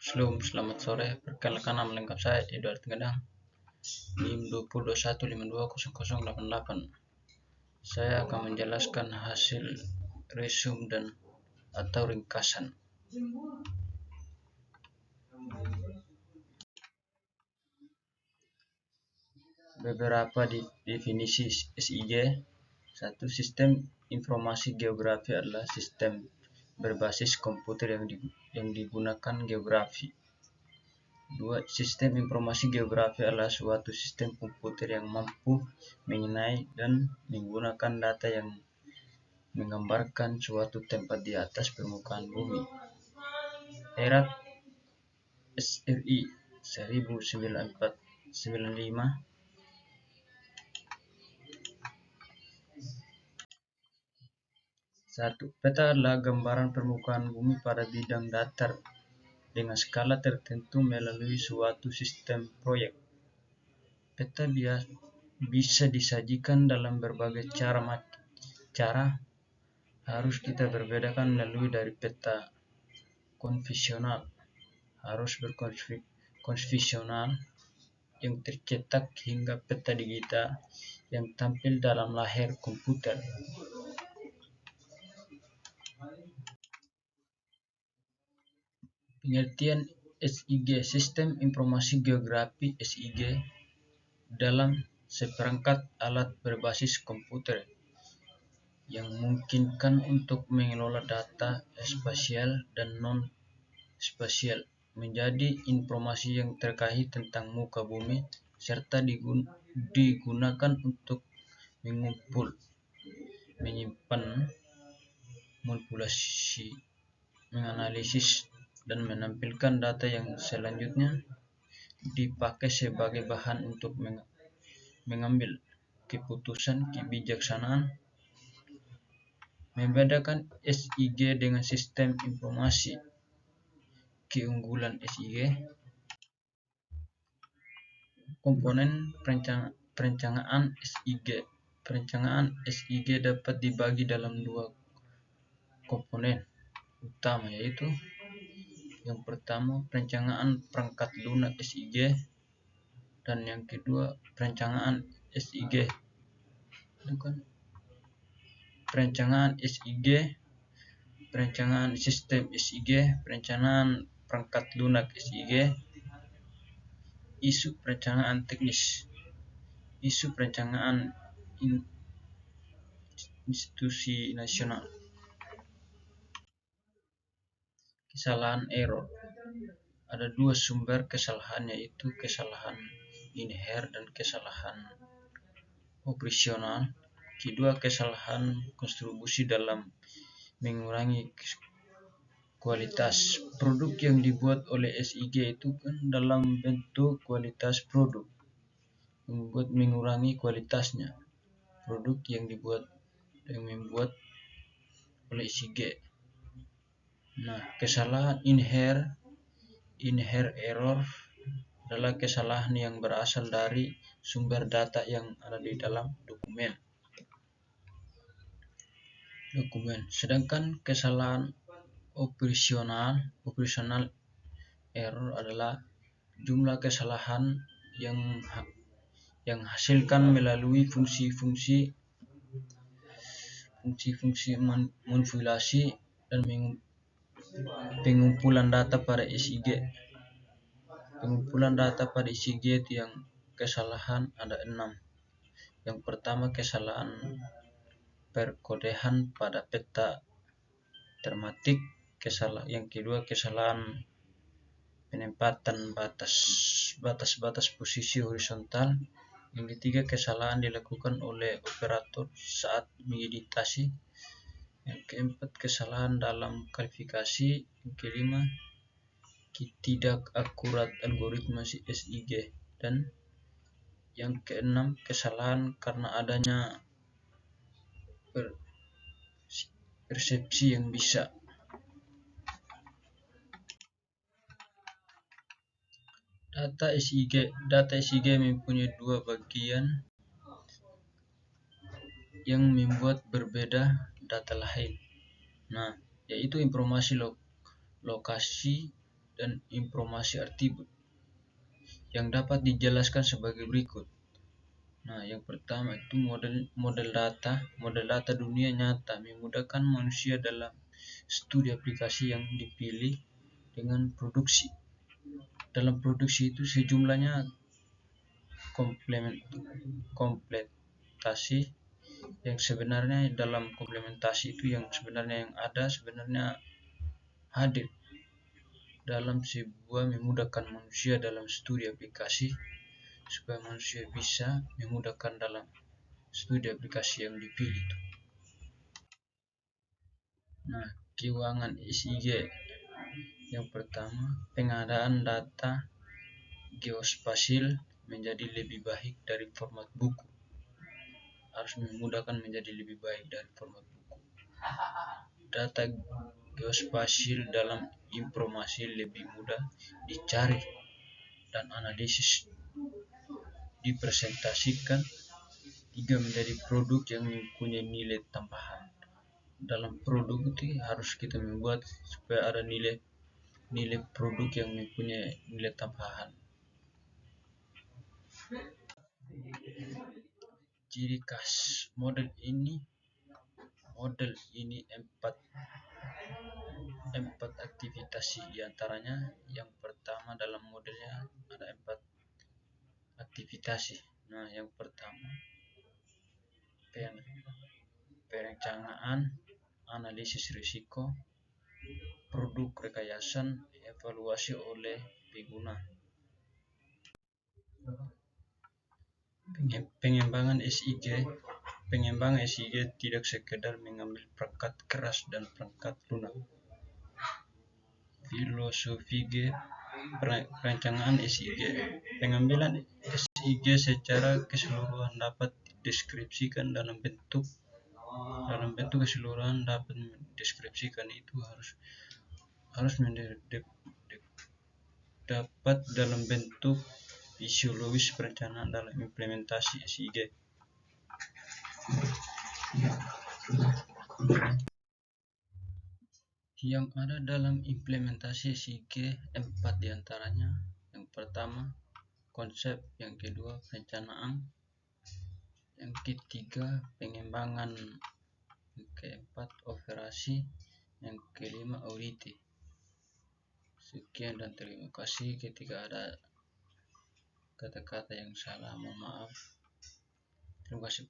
Selamat sore. Perkenalkan nama lengkap saya Edward Gadang. NIM 2021520088. Saya akan menjelaskan hasil resume dan atau ringkasan. Beberapa definisi SIG. 1. Sistem informasi geografi adalah sistem berbasis komputer yang digunakan geografi. 2. Sistem informasi geografi adalah suatu sistem komputer yang mampu mengenai dan menggunakan data yang menggambarkan suatu tempat di atas permukaan bumi. Erat SRI 1995. 1. Peta adalah gambaran permukaan bumi pada bidang datar dengan skala tertentu melalui suatu sistem proyek. Peta bisa disajikan dalam berbagai cara. Harus kita berbedakan melalui dari peta konvensional, harus berkonvensional yang tercetak hingga peta digital yang tampil dalam layar komputer. Pengertian SIG, Sistem Informasi Geografi SIG dalam seperangkat alat berbasis komputer yang memungkinkan untuk mengelola data spasial dan non-spasial menjadi informasi yang terkait tentang muka bumi serta digunakan untuk mengumpul, menyimpan, manipulasi, menganalisis, dan menampilkan data yang selanjutnya dipakai sebagai bahan untuk mengambil keputusan kebijaksanaan. Membedakan SIG dengan sistem informasi. Keunggulan SIG. Komponen perencanaan SIG. Perencanaan SIG dapat dibagi dalam dua komponen utama, yaitu yang pertama perencanaan perangkat lunak SIG dan yang kedua perencanaan SIG. Perencanaan SIG, perencanaan sistem SIG, perencanaan perangkat lunak SIG. Isu perencanaan teknis. Isu perencanaan institusi nasional. Kesalahan error. Ada dua sumber kesalahan, yaitu kesalahan inherent dan kesalahan operasional. Kedua, kesalahan kontribusi dalam mengurangi kualitas produk yang dibuat oleh SIG itu kan dalam bentuk kualitas produk, membuat mengurangi kualitasnya produk yang membuat oleh SIG. Nah, kesalahan inherent error adalah kesalahan yang berasal dari sumber data yang ada di dalam dokumen. Sedangkan kesalahan operasional error adalah jumlah kesalahan yang hasilkan melalui fungsi-fungsi manipulasi dan pengumpulan data pada SIG. Pengumpulan data pada SIG itu yang kesalahan ada 6. Yang pertama, kesalahan perkodean pada peta tematik. Yang kedua, kesalahan penempatan batas posisi horizontal. Yang ketiga, kesalahan dilakukan oleh operator saat mengeditasi. Yang keempat, kesalahan dalam kalibrasi. Yang kelima, tidak akurat algoritma SIG. Dan yang keenam, kesalahan karena adanya persepsi yang bisa. Data SIG mempunyai dua bagian yang membuat berbeda data lain. Nah, yaitu informasi lokasi, dan informasi atribut yang dapat dijelaskan sebagai berikut. Nah, yang pertama itu model data dunia nyata memudahkan manusia dalam studi aplikasi yang dipilih dengan produksi. Dalam produksi itu sejumlahnya komplementasi yang sebenarnya dalam komplementasi itu yang sebenarnya hadir dalam sebuah memudahkan manusia dalam studi aplikasi supaya manusia bisa memudahkan dalam studi aplikasi yang dipilih. Nah, keuangan SIG yang pertama, pengadaan data geospasial menjadi lebih baik dari format buku. Harus memudahkan menjadi lebih baik dari format buku. Data geospasial dalam informasi lebih mudah dicari dan analisis dipresentasikan. 3. Menjadi produk yang mempunyai nilai tambahan. Dalam produk itu harus kita membuat supaya ada nilai produk yang mempunyai nilai tambahan. Ciri khas model ini empat aktivitas, diantaranya yang pertama dalam modelnya ada 4 aktivitas. Nah, yang pertama perencanaan, analisis risiko, produk rekayasan, evaluasi oleh pengguna. Pengembangan SIG tidak sekedar mengambil perangkat keras dan perangkat lunak. Filosofi perencanaan SIG. Pengambilan SIG secara keseluruhan dapat dideskripsikan dalam bentuk keseluruhan dapat mendeskripsikan itu harus dapat dalam bentuk fisiologis perencanaan dalam implementasi SIG. Yang ada dalam implementasi SIG 4 diantaranya. Yang pertama konsep, yang kedua perencanaan, yang ketiga pengembangan, yang keempat operasi, yang kelima audit. Sekian dan terima kasih. Ketika ada kata-kata yang salah mohon maaf. Terima kasih.